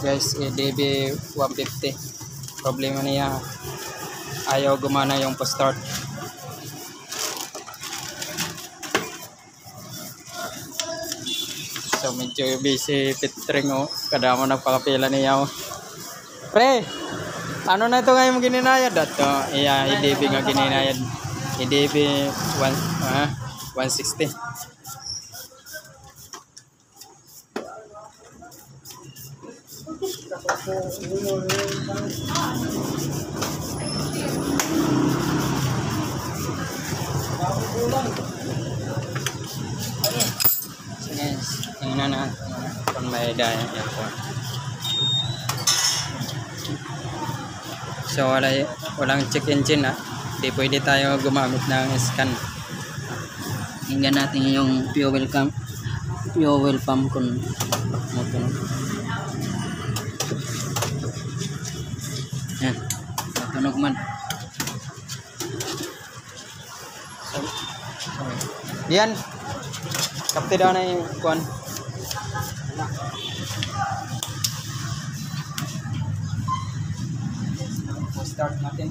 guys, DB 150. Problema niya, ayaw gumana yung post-start. So medyo busy pitring oh. Kada mo nagpakapila niya oh. Pre, ano na ito ngayon gininayad? Dato, iya, EDB nga gininayad. EDB 160. Guys, tingnan na kung may daya yan po. So walang check engine ha. Hindi pwede tayo gumamit ng scan. Tingnan natin yung fuel pump kung matunog. Yan, matunog man. So, yan. Kapte daw na yung kuwan. Start natin.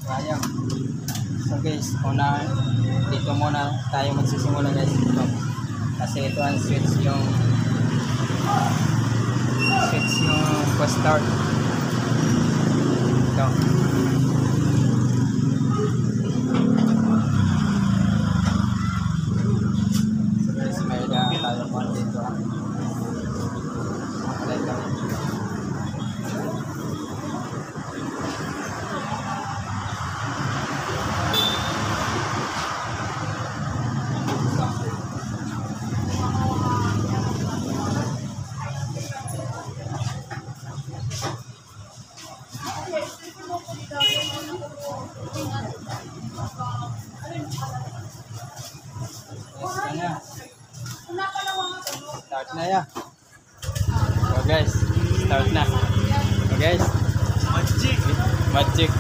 Kaya. So guys, dito muna tayo magsisimula guys. Kasi ito ang switch yung post start. Ito. Tayo po dito. Start na ya. So guys, start na. So guys, magic.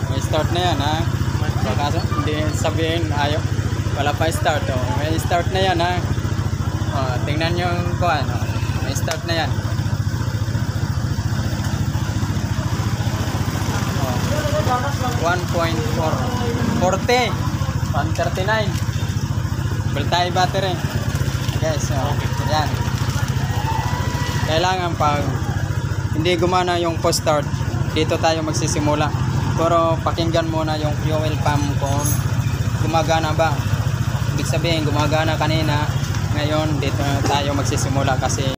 May start na yan ha. Baka hindi sabihin ayaw, wala pa start oh. May start na yan ha. Oh, tingnan nyo yung kuhan oh. May start na yan. Oh. 1.4 40 139 Voltage battery. Guys, so, yan. Kailangan pag hindi gumana yung post start, dito tayo magsisimula. Pero pakinggan muna yung fuel pump kung gumagana ba. Ibig sabihin gumagana kanina, ngayon dito tayo magsisimula kasi